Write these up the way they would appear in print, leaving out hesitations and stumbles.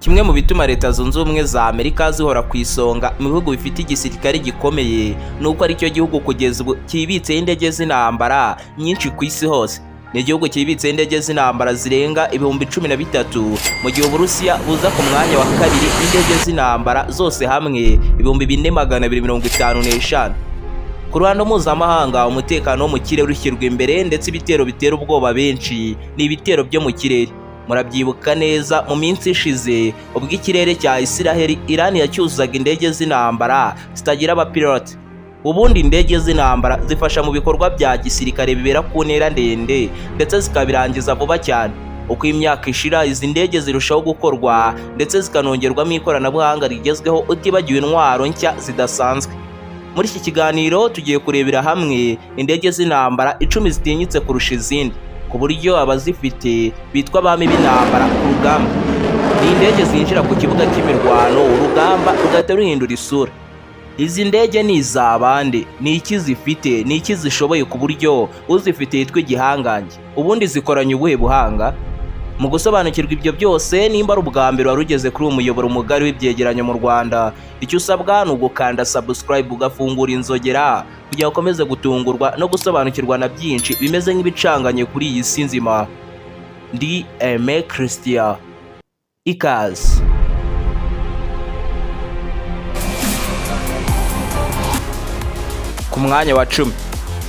Kimwe mu bituma Leta Zunze Ubumwe za Amerika zihora ku isonga mu bihugu bifite igisirikare gikomeye nuko ari cyo gihugu kugeza ubu kibitseho indege z'intambara nyinshi ku isi hose. Ni igihugu kibitseho indege z'intambara zirenga 13,000 mu gihe Uburusiya buza ku mwanya wa kabiri indege z'intambara zose hamwe 4,255. Ku ruhando mpuzamahanga umutekano w'umukire urushyirwa imbere ndetse ibitero bitera ubwoba benshi ni ibitero byo mu kirere. Murabyibuka neza mu minsi ishize ubwo ikirere cya Isiraheli Iran yacyuzaga indege z'intambara zitagira abapilote. Ubundi indege z'intambara zifasha mu bikorwa bya gisirikare bibera ku ntera ndende ndetse zikabirangiza vuba cyane. Uko imyaka ishira izi ndege zirushaho gukorwa ndetse zikanongerwamo ikoranabuhanga rigezweho utibagiwe intwaro nshya zidasanzwe. Muri iki kiganiro tugiye kurebera hamwe indege z'intambara 10 zitinyitse kurusha izindi, ku buryo abazifite bitwa abami b'intambara ku rugamba. Ni indege zinjira ku kibuga cy'imirwano urugamba rugahita ruhindura isura. Izi ndege ni izabande, ni iki zifite, ni iki zishoboye ku buryo uzifite yitwa igihangange. Ubundi zikoranye ubuhe buhanga? Mu gusobanukirwa ibyo byose nimba ari ubwa mbere warugeze kuri umuyoboro mugari w'ibyegeranyo mu Rwanda, icyo usabwa ni ugukanda subscribe ugafungura inzogera kugira ngo ukomeze gutungurwa no gusobanukirwa na byinshi bimeze nk'ibicanganye kuri iyi si nzima. Ndi Aime Christian, ikaze. Ku mwanya wa 10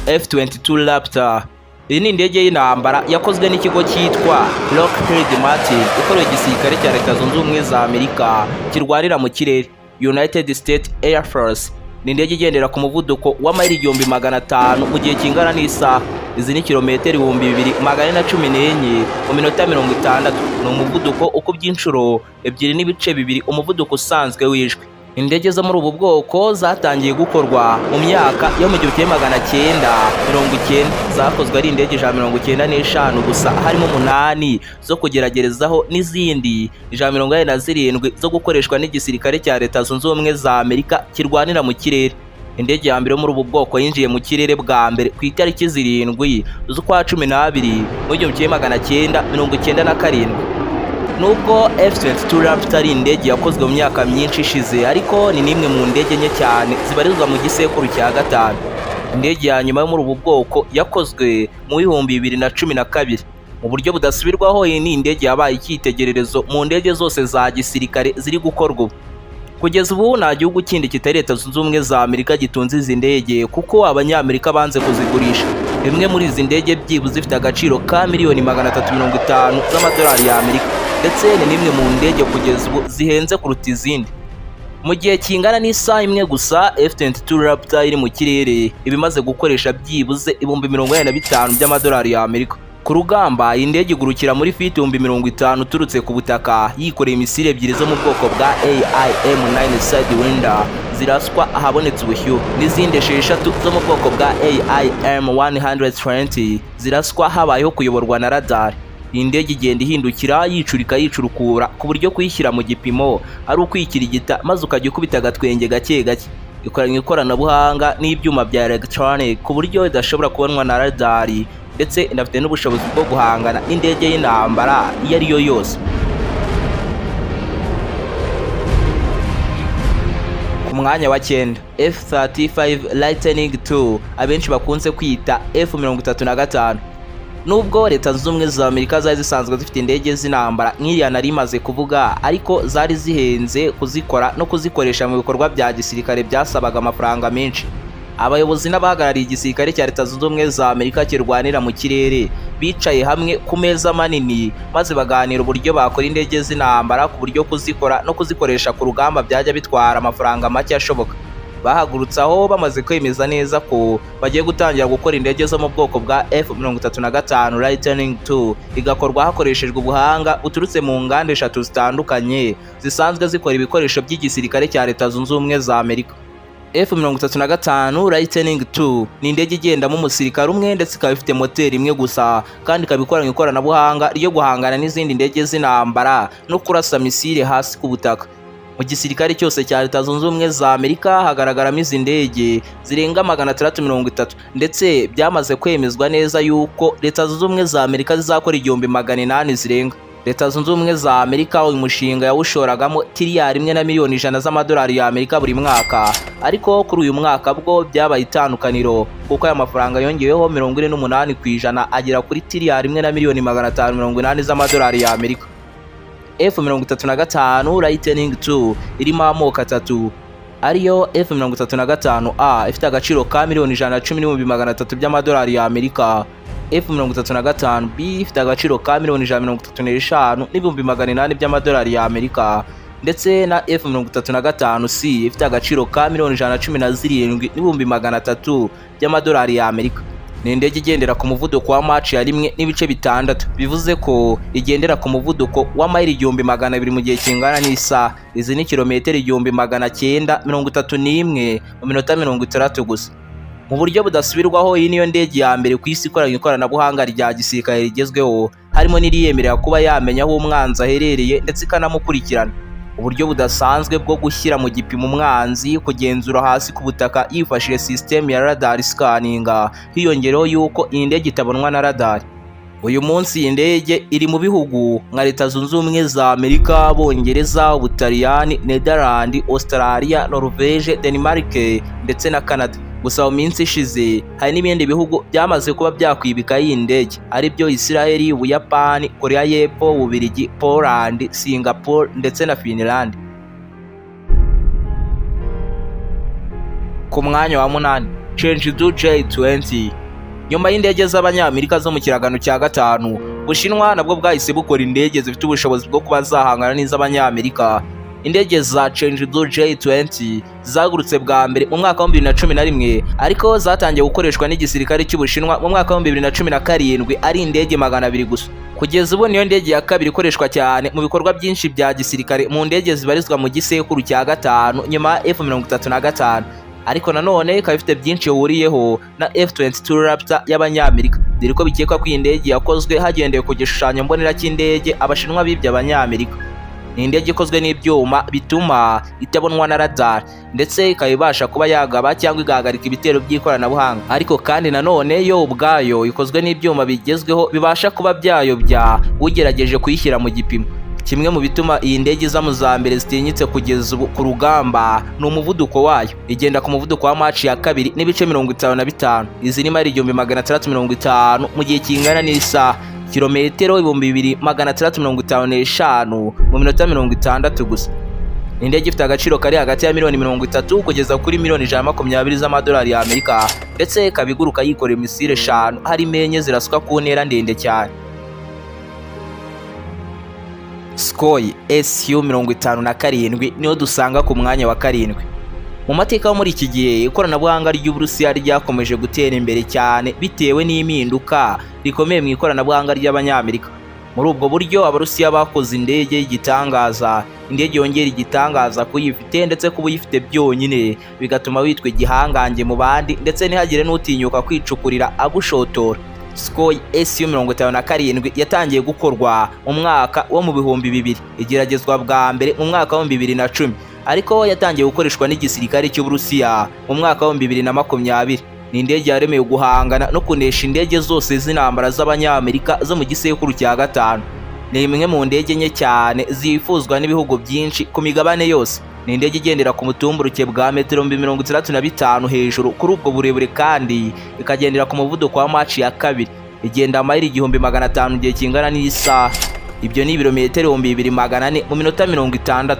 F-22 Raptor. Iyi ni indege y'intambara yakozwe n'ikigo cyitwa Lockheed Martin ikorera igisirikare cya Leta Zunze Ubumwe za Amerika kirwanira mu kirere, United States Air Force. Ni indege igendera ku muvuduko wa mayili 500 mu gihe kingana n'isaha. Izi ni kilometero 2,414 mu minota 60. Ni umuvuduko ukubye inshuro 2.2 umuvuduko usanzwe w'ijwi. Indege zo muri ubu bwoko zatangiye gukorwa mu myaka yo mu 1990, zakozwe ari indege 195 gusa, harimo 8 zo kugeragerezaho n'izindi 187 zo gukoreshwa n'igisirikare cya Leta Zunze Ubumwe za Amerika kirwanira mu kirere. Indege ya mbere muri ubu bwoko yinjiye mu kirere bwa mbere ku itariki 7 z'ukwa 12 mu 1997. Nubwo F-22 Raptor ari indege yakozwe mu myaka myinshi ishize, ariko ni nimwe mu ndege nke cyane zibarizwa mu gisekuru cya 5. Indege ya nyuma yo muri ubu bwoko yakozwe mu 2012 mu buryo budasubirwaho. Iyi ni indege yabaye icyitegererezo mu ndege zose za gisirikare ziri gukorwa. Kugeza ubu nta gihugu kindi kitari Leta Zunze Ubumwe za Amerika gitunze izi ndege, kuko Abanyamerika banze kuzigurisha. Imwe muri izi ndege byibuze zifite agaciro ka $350 z'amadolari y'Amerika, ndetse ni nimwe mu ndege kugeza ubu zihenze kuruta izindi. Mu gihe kingana n'isaha imwe gusa F-22 Raptor iri mu kirere ibimaze gukoresha byibuze 45,000 by'amadolari y'Amerika. Ku rugamba iyi ndege igurukira muri feet 50,000 uturutse ku butaka, yikoreye imisile ebyiri zo mu bwoko bwa AIM-9 Sidewinder ziraswa ahabonetse ubushyuhe, n'izindi 6 zo mu bwoko bwa AIM-120 ziraswa habayeho kuyoborwa na radar. Iyi ndege igenda ihindukira yicurika yicurukura ku buryo kuyishyira mu gipimo ari ukwikirigita maze ukajya ukubita agatwenge gake gake. Ikoranye ikoranabuhanga n'ibyuma bya electronic ku buryo idashobora kubonwa na radar, ndetse inafite n'ubushobozi bwo guhangana n'indege y'intambara iyo ari yo yose. Ku mwanya wa 9 F-35 Lightning II, abenshi bakunze kwita F-35. Nubwo Leta Zunze Ubumwe za Amerika zari zisanzwe zifite indege z'intambara nk'iriya nari maze kuvuga, ariko zari zihenze kuzikora no kuzikoresha mu bikorwa bya gisirikare byasabaga amafaranga menshi. Abayobozi n'abahagarariye igisirikare cya Leta Zunze Ubumwe za Amerika kirwanira mu kirere bicaye hamwe ku meza manini maze baganira uburyo bakora indege z'intambara ku buryo kuzikora no kuzikoresha ku rugamba byajya bitwara amafaranga make ashoboka. Bahagurutse aho bamaze kwemeza neza ko bagiye gutangira gukora indege zo mu bwoko bwa F-35 Lightning II, igakorwa hakoreshejwe ubuhanga buturutse mu nganda 3 zitandukanye zisanzwe zikora ibikoresho by'igisirikare cya Leta Zunze Ubumwe za Amerika. F-35 Lightning II ni indege igendamo umusirikare umwe ndetse ikaba ifite moteri imwe gusa, kandi ikaba ikoranye ikoranabuhanga ryo guhangana n'izindi ndege z'intambara no kurasa misile hasi ku butaka. Mu gisirikare cyose cya Leta Zunze Ubumwe za Amerika hagaragaramo izi ndege zirenga 630, ndetse byamaze kwemezwa neza yuko Leta Zunze Ubumwe za Amerika zizakora 800 zirenga. Leta Zunze Ubumwe za Amerika uyu mushinga yawushoragamo tiriyari imwe na miliyoni 100 z'amadolari ya Amerika buri mwaka, ariko kuri uyu mwaka bwo byabaye itandukaniro kuko aya mafaranga yongeyeho 48% agera kuri tiriyari imwe na miliyoni 580 z'amadolari ya Amerika. F-35 Lightning II irimo amoko atatu, ariyo F-35A ifite agaciro ka miliyoni 110,300 by'amadolari ya Amerika, F-35B ifite agaciro ka miliyoni 135,800 by'amadolari ya Amerika, ndetse na F-35C ifite agaciro ka miliyoni 117,300 by'amadolari ya Amerika. Ni indege igendera ku muvuduko wa Mach ya 1.6, bivuze ko igendera ku muvuduko wa mayili 1,200 mu gihe kingana n'isaha. Izi ni kilometero 1,931 mu minota 60 gusa. Mu buryo budasubirwaho, iyi niyo ndege ya mbere ku isi ikoranye ikoranabuhanga rya gisirikare rigezweho, harimo n'iriyemerera kuba yamenya aho umwanzi aherereye ndetse ikanamukurikirana. Uburyo budasanzwe bwo gushyira mu gipimo umwanzi, kugenzura hasi ku butaka yifashishije systeme ya radar scanning, hiyongereho yuko iyi ndege itabonwa na radar. Uyu munsi iyi ndege iri mu bihugu nka Leta Zunze Ubumwe za Amerika, Abongereza, Ubutaliyani, Netherland, Australia, Norvege, Denmark ndetse na Canada. Gusa mu minsi ishize hari n'ibindi bihugu byamaze kuba byakwibika iyi ndege, ari byo Israel, Ubuyapani, Korea y'Epfo, Ububiligi, Poland, Singapore ndetse na Finland. Ku mwanya wa 8, Chengdu J-20. Nyuma y'indege z'Abanyamerika zo mu kiragano cya 5, Bushinwa nabwo bwahise bukora indege zifite ubushobozi bwo kuba zahangana n'iz'Abanyamerika. Indege za Chengdu J-20 zagurutse bwa mbere mu mwaka wa 2011, ariko zatangiye gukoreshwa n'igisirikare cy'Ubushinwa mu mwaka wa 2017 ari indege 200 gusa. Kugeza ubu niyo ndege ya kabiri ikoreshwa cyane mu bikorwa byinshi bya gisirikare mu ndege zibarizwa mu gisekuru cya 5 nyuma ya F-35, ariko nanone ikaba ifite byinshi ihuriyeho na F-22 Raptor y'Abanyamerika, dore ko bikekwa ko iyi ndege yakozwe hagendewe ku gishushanyo mbonera cy'indege Abashinwa bibye Abanyamerika. Ni indege ikozwe n'ibyuma bituma itabonwa na radar, ndetse ikaba ibasha kuba yagaba cyangwa igahagarika ibitero by'ikoranabuhanga, ariko kandi nanone yo ubwayo ikozwe n'ibyuma bigezweho bibasha kuba byayobya ugerageje kuyishyira mu gipimo. Kimwe mu bituma iyi ndege iza mu za mbere zitinyitse kugeza ubu ku rugamba ni umuvuduko wayo. Igenda ku muvuduko wa Mach ya 2.55. Izi ni mayili 650 mu gihe kingana n'isaha, kilometero 2,655 mu minota 60 gusa. Ni indege ifite agaciro kari hagati ya miliyoni 30 kugeza kuri miliyoni 120 z'amadolari ya Amerika, ndetse ikaba iguruka yikorera misile 5 harimo enye zirasuka ku ntera ndende cyane. Sukhoi Su-57 niyo dusanga ku mwanya wa 7. Mu mateka yo muri iki gihe, ikoranabuhanga ry'Uburusiya ryakomeje gutera imbere cyane bitewe n'impinduka rikomeye mu ikoranabuhanga ry'Abanyamerika. Muri ubwo buryo Abarusiya bakoze indege y'igitangaza, indege yongera igitangaza kuyifite ndetse kuba uyifite byonyine bigatuma witwa igihangange mu bandi, ndetse ntihagire n'utinyuka kwicukurira agushotora. Sukhoi Su-57 yatangiye gukorwa mu mwaka wo mu 2000, igeragezwa bwa mbere mu mwaka wa 2010, ariko yatangiye gukoreshwa n'igisirikare cy'Uburusiya mu mwaka wa 2020. Ni indege yaremewe guhangana no kunesha indege zose z'intambara z'Abanyamerika zo mu gisekuru cya 5. Ni imwe mu ndege nke cyane zifuzwa n'ibihugu byinshi ku migabane yose. Ni indege igendera ku mutumburuke bwa metero 65 hejuru kuri ubwo burebure, kandi ikagendera ku muvuduko wa Mach ya 2. Igenda mayili 1,500 mu gihe kingana n'isaha. Ibyo ni ibirometero 2,400 mu minota 60.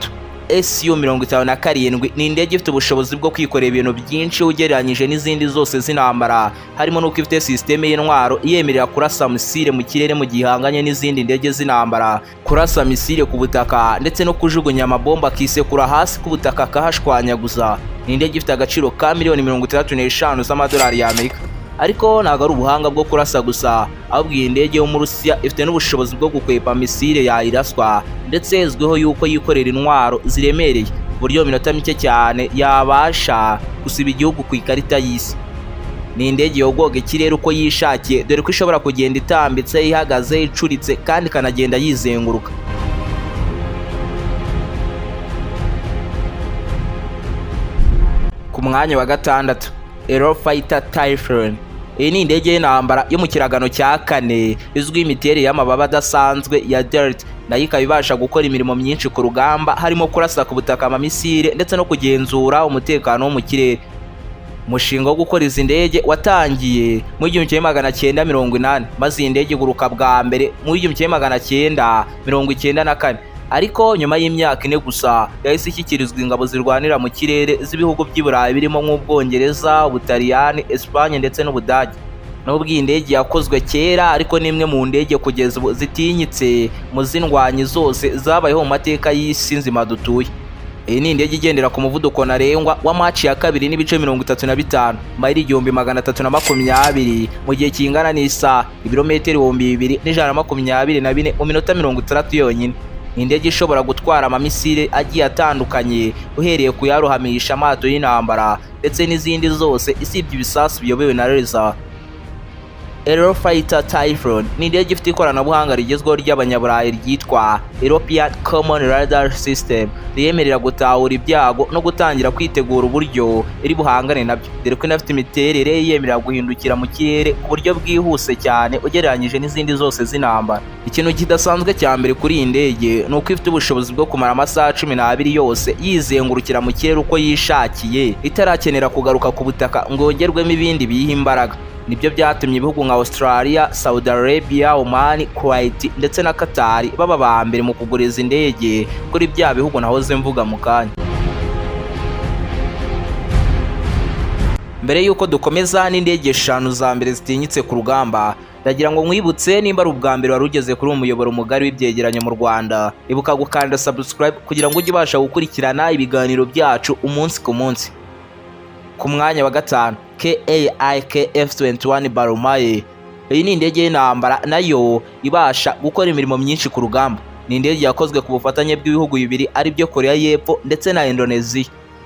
Su-57 ni indege ifite ubushobozi bwo kwikorera ibintu byinshi ugereranyije n'izindi zose z'intambara, harimo n'uko ifite systeme y'intwaro iyemerera kurasa misile mu kirere mu gihe ihanganye n'izindi ndege z'intambara, kurasa misile ku butaka, ndetse no kujugunya amabomba akisekura hasi ku butaka akahashwanyaguza. Ni indege ifite agaciro ka miliyoni 65 z'amadolari ya Amerika. Ariko ntabwo ari ubuhanga bwo kurasa gusa, ahubwo iyi ndege yo mu Rusiya ifite n'ubushobozi bwo gukwepa misile yayiraswa, ndetse izwiho yuko yikorera intwaro ziremereye ku buryo mu minota mike cyane yabasha gusiba igihugu ku ikarita y'isi. Ni indege yogoga ikirere uko yishakiye, dore ko ishobora kugenda itambitse, ihagaze, icuritse, kandi ikanagenda yizenguruka. Ku mwanya wa 6, Eurofighter Typhoon. Iyi ni indege y'intambara yo mu kiragano cya 4 izwi imiterere y'amababa adasanzwe ya Delta nayo ikaba ibasha gukora imirimo myinshi ku rugamba, harimo kurasa ku butaka amamisire ndetse no kugenzura umutekano wo mu kirere. Umushinga wo gukora izi ndege watangiye mu 1980, maze iyi ndege iguruka bwa mbere mu 1994, ariko nyuma y'imyaka 4 gusa yahise ishyikirizwa ingabo zirwanira mu kirere z'ibihugu by'i Burayi birimo nk'Ubwongereza, Ubutaliyani, Espagne ndetse n'Ubudage. Nubwo iyi ndege yakozwe kera, ariko ni imwe mu ndege kugeza ubu zitinyitse mu z'indwanyi zose zabayeho mu mateka y'isi nzima dutuye. Iyi ni indege igendera ku muvuduko ntarengwa wa Mach ya 2.35 mayiri 1320 mu gihe kingana n'isaha, ibirometero 2124 mu minota 60 yonyine. Indege ishobora gutwara amamisire agiye atandukanye, uhereye ku yarohamisha amato y'intambara ndetse n'izindi zose, isibye ibisasu biyobewe na laser. Eurofighter Typhoon ni indege ifite ikoranabuhanga rigezweho ry'abanyaburayi ryitwa European Common Radar System, riyemerera gutahura ibyago no gutangira kwitegura uburyo iri buhangane nabyo, dore ko inafite imiterere yemerera guhindukira mu kirere ku buryo bwihuse cyane ugereranyije n'izindi zose z'intambara. Ikintu kidasanzwe cya mbere kuri iyi ndege ni uko ifite ubushobozi bwo kumara amasaha 12 yose yizengurukira mu kirere uko yishakiye, itarakenera kugaruka ku butaka ngo yongerwemo ibindi biyiha imbaraga. Nibyo byatumye ibihugu nka Australia, Saudi Arabia, Oman, Kuwait ndetse na Qatar baba ba mbere mu kugura izi ndege kuri bya bihugu nahoze mvuga mu kanya. Mbere yuko dukomeza n'indege 5 za mbere zitinyitse ku rugamba, ndagira ngo mwibutse nimba ari ubwa mbere wari ugeze kuri umuyoboro mugari w'ibyegeranyo mu Rwanda, ibuka gukanda subscribe kugira ngo ujye ubasha gukurikirana ibiganiro byacu umunsi ku munsi. Ku mwanya wa 5, KAIKF-21 Baromaye. Iyi ni indege y'intambara nayo ibasha gukora imirimo myinshi ku rugamba. Ni indege yakozwe ku bufatanye bw'ibihugu bibiri ari byo Korea y'Epfo ndetse na Indonesia,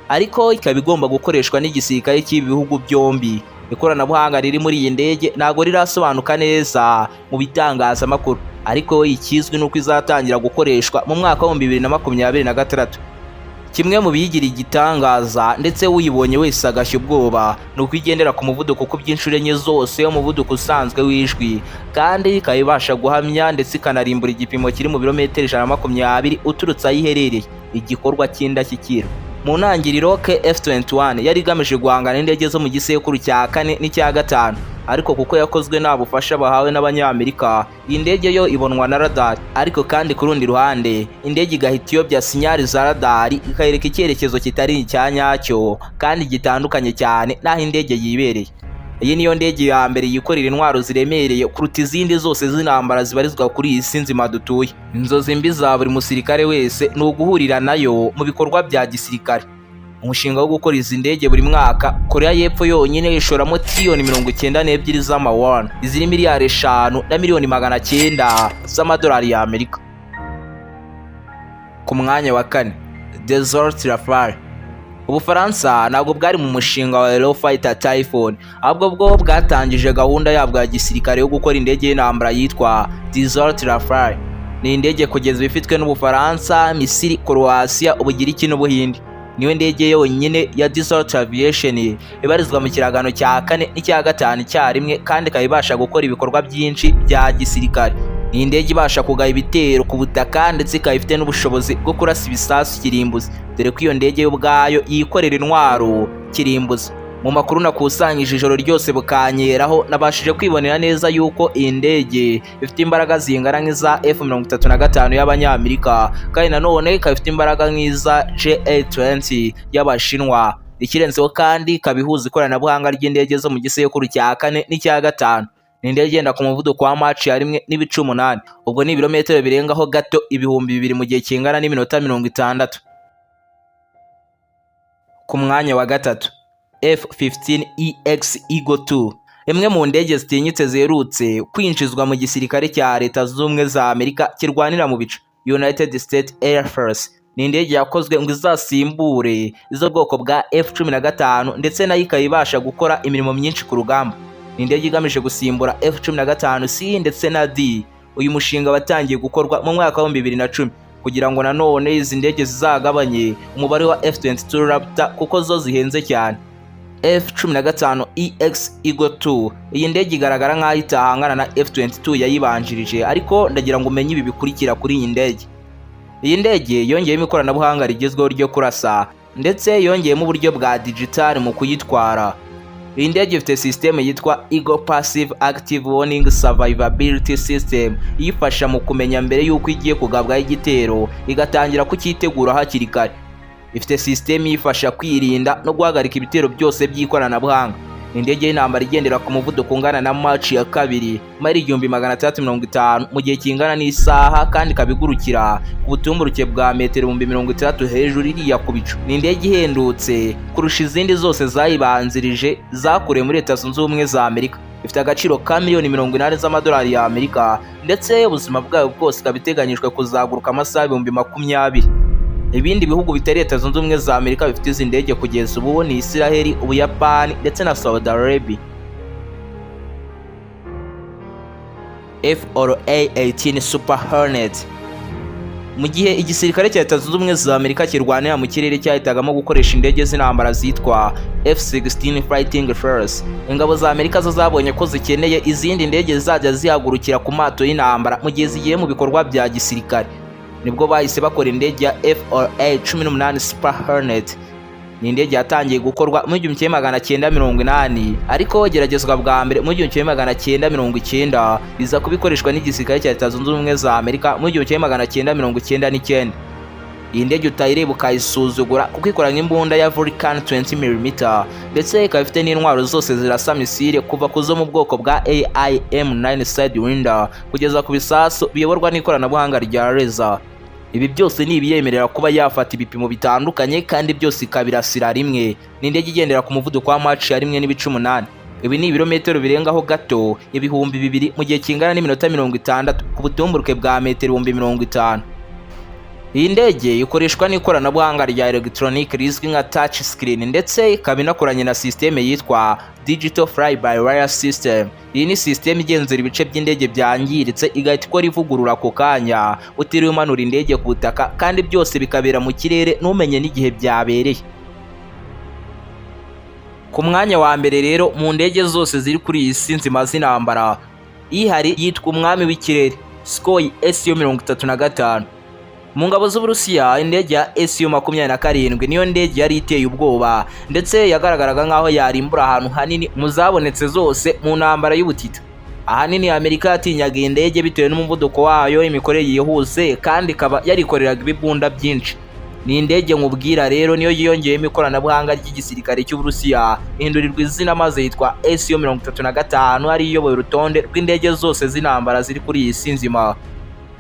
ariko ikaba igomba gukoreshwa n'igisirikare cy'ibihugu byombi. Ikoranabuhanga riri muri iyi ndege ntago rirasobanuka neza mu bitangazamakuru, ariko ikizwi nuko izatangira gukoreshwa mu mwaka wa 2026. Kimwe mu biyigira igitangaza ndetse uyibonye wese agashya ubwoba ni uko igendera ku muvuduko ku by'inshuro enye zose umuvuduko usanzwe w'ijwi, kandi ikaba ibasha guhamya ndetse ikanarimbura igipimo kiri mu birometero 120 uturutse aho iherereye, igikorwa cy'indashyikirwa. Mu ntangiriro KF-21 yari igamije guhangana n'indege zo mu gisekuru cya 4 n'icya 5, ariko kuko yakozwe nta bufasha bahawe n'Abanyamerika, iyi ndege yo ibonwa na radar, ariko kandi ku rundi ruhande indege igahita iyobya sinyari za radar ikayereka icyerekezo kitari icya nyacyo kandi gitandukanye cyane n'aho indege yibereye. Iyi niyo ndege ya mbere yikorera intwaro ziremereye kuruta izindi zose z'intambara zibarizwa kuri iyi si nzima dutuye. Inzozi mbi za buri musirikare wese ni uguhurira nayo mu bikorwa bya gisirikare. Umushinga wo gukora izi ndege buri mwaka, Korea y'Epfo yonyine ishoramo tiriyoni 92 z'amawon, iziri miliyari 5 na miliyoni 900 z'amadolari ya Amerika. Ku mwanya wa 4, Desert Rafale. Ubufaransa ntabwo bwari mu mushinga wa Eurofighter Typhoon, ahubwo bwo bwatangije gahunda yabwo ya gisirikare yo gukora indege y'intambara yitwa Desert Rafale. Ni indege kugeza ifitwe n'Ubufaransa, Misiri, Croatia, Ubugiriki n'Ubuhinde. Niyo ndege yonyine ya Desert Aviation ibarizwa mu kiragano cya 4 n'icya 5 cyarimwe, kandi ikaba ibasha gukora ibikorwa byinshi bya gisirikare. Ni indege ibasha kugaba ibitero ku butaka ndetse ikaba ifite n'ubushobozi bwo kurasa ibisasu kirimbuzi, dore ko iyo ndege yo ubwayo yikorera intwaro kirimbuzi. Mu makuru nakusanyije ijoro ryose bukanyeraho, nabashije kwibonera neza yuko iyi ndege ifite imbaraga zingana nk'iza F-35 y'Abanyamerika, kandi nanone ikaba ifite imbaraga nk'iza JA-20 y'Abashinwa. Ikirenzeho kandi ikaba ihuza ikoranabuhanga ry'indege zo mu gisekuru cya 4 n'icya 5. Ni indege igenda ku muvuduko wa Mach ya 1.8, ubwo ni ibirometero birengaho gato 2000 mu gihe kingana n'iminota 60. Ku mwanya wa 3, F-15EX Eagle 2, imwe mu ndege zitinyitse ziherutse kwinjizwa mu gisirikare cya Leta Zunze Ubumwe za Amerika kirwanira mu bice, United States Air Force. Ni indege yakozwe ngo izasimbure izo bwoko bwa F-15 ndetse nayo ikaba ibasha gukora imirimo myinshi ku rugamba. Ni indege igamije gusimbura F-15C ndetse na D. Uyu mushinga watangiye gukorwa mu mwaka wa 2010 kugira ngo nanone izi ndege zizagabanye umubare wa F-22 Raptor kuko zo zihenze cyane. F-15EX Eagle 2. Iyi ndege igaragara nk'aho itahangana na F-22 yayibanjirije, ariko ndagira ngo umenye ibi bikurikira kuri iyi ndege. Iyi ndege yongeyemo ikoranabuhanga rigezweho ryo kurasa, ndetse yongeyemo uburyo bwa digital mu kuyitwara. Iyi ndege ifite system yitwa Eagle Passive Active Warning Survivability System, iyifasha mu kumenya mbere y'uko igiye kugabwaho igitero, igatangira kucyitegura hakiri kare. Ifite system yifasha kwirinda no guhagarika ibitero byose by'ikoranabuhanga. Indege y'intambara igendera ku muvuduko ungana na Mach ya 2 mari 1650 mu gihe kingana n'isaha, kandi kabigurukira ku butumburuke bwa metero 30 hejuru iriya ku bicu. Ni indege ihendutse kurusha izindi zose zayibanzirije zakorewe muri Leta Zunze Ubumwe za Amerika. Ifite agaciro ka miliyoni 80 z'amadolari ya Amerika, ndetse ubuzima bwayo bwose kabiteganyijwe kuzaguruka amasaha 20,020. Ibindi bihugu bitari Leta Zunze Ubumwe za Amerika bifite izi ndege kugeza ubu ni Israel, Ubuyapani ndetse na Saudi Arabia. FLA-18 Super Hornet. Mu gihe igisirikare cya Leta Zunze Ubumwe za Amerika kirwanira mu kirere cyahitagamo gukoresha indege z'intambara zitwa F-16 Fighting Force, ingabo za Amerika zo zabonye ko zikeneye izindi ndege zizajya zihagurukira ku mato y'intambara mu gihe zigiye mu bikorwa bya gisirikare. Nibwo bahise bakora indege ya FLA-18 Super Hornet. Ni indege yatangiye gukorwa mu 1980, ariko geragezwa bwa mbere mu 1990 biza kubikoreshwa n'igisirikare cya Leta Zunze Ubumwe za Amerika mu 1999. Iyi ndege utayireba ukayisuzugura kuko ikoranye imbunda ya Vulcan 20mm, ndetse ikaba ifite n'intwaro zose zirasa misile kuva ku zo mu bwoko bwa AIM-9 Sidewinder kugeza ku bisasu biyoborwa n'ikoranabuhanga rya laser. Ibi byose ni ibiyemerera kuba yafata ibipimo bitandukanye, kandi byose ikabirasira rimwe. Ni indege igendera ku muvuduko wa Mach ya 1.8. Ibi ni ibirometero birengaho gato 2,000 mu gihe kingana n'iminota 60 ku butumburuke bwa metero 50. Iyi ndege ikoreshwa n'ikoranabuhanga rya electronic rizwi nka touch screen, ndetse ikaba inakoranye na system yitwa Digital Fly-by-Wire System. Iyi ni system igenzura ibice by'indege byangiritse, igahita ikora ivugurura ku kanya utiriwe umanura indege ku butaka, kandi byose bikabera mu kirere ntumenye n'igihe byabereye. Ku mwanya wa mbere rero mu ndege zose ziri kuri iyi si nzima z'intambara, ihari yitwa umwami w'ikirere, Sukhoi Su-35. Mu ngabo z'Uburusiya, indege ya Su-27 niyo ndege yari iteye ubwoba, ndetse yagaragaraga nk'aho yarimbura ahantu hanini mu zabonetse zose mu ntambara y'ubutita. Ahanini Amerika yatinyaga iyi ndege bitewe n'umuvuduko wayo, imikorere yihuse, kandi ikaba yarikoreraga ibibunda byinshi. Ni indege nkubwira rero niyo yiyongeyemo ikoranabuhanga ry'igisirikare cy'Uburusiya, ihindurirwa izina maze yitwa Su-35, ari iyoboye urutonde rw'indege zose z'intambara ziri kuri iyi si nzima.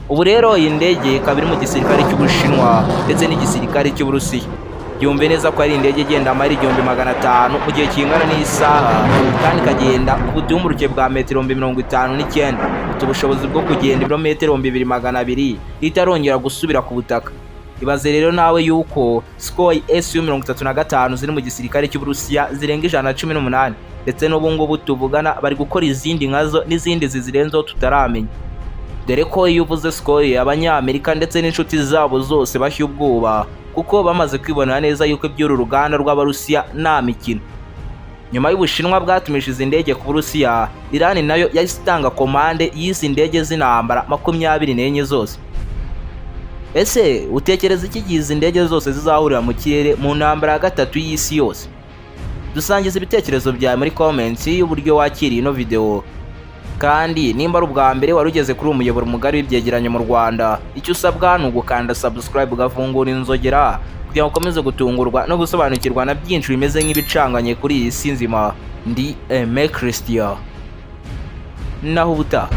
Ubu rero iyi ndege ikaba iri mu gisirikare cy'Ubushinwa ndetse n'igisirikare cy'Uburusiya. Byumve neza ko ari indege igenda amahiri 500 mu gihe kingana n'isaha, kandi ikagenda ku butumburuke bwa metero 59. Ifite ubushobozi bwo kugenda ibirometero 2,200 itarongera gusubira ku butaka. Ibaze rero nawe yuko Sukhoi Su-35 ziri mu gisirikare cy'Uburusiya zirenga 118, ndetse n'ubu ngubu tuvugana bari gukora izindi nkazo n'izindi zizirenzeho tutaramenya. Dore ko iyo uvuze Sukhoi, Abanyamerika ndetse n'inshuti zabo zose bashya ubwoba, kuko bamaze kwibonera neza yuko iby'uru ruganda rw'Abarusiya nta mikino. Nyuma y'Ubushinwa bwatumije izi ndege ku Burusiya, Iran nayo yahise itanga komande y'izi ndege z'intambara 24 zose. Ese utekereza iki gihe izi ndege zose zizahurira mu kirere mu ntambara ya gatatu y'isi yose? Dusangiza ibitekerezo byawe muri comments y'uburyo wakiriye ino video. Kandi nimba ari ubwa mbere wari ugeze kuri umuyoboro mugari w'ibyegeranyo mu Rwanda, icyo usabwa ni ugukanda subscribe ugafungura inzogera kugira ngo ukomeze gutungurwa no gusobanukirwa na byinshi bimeze nk'ibicanganye kuri iyi si nzima. Ndi Aime Christian, naho ubutaha.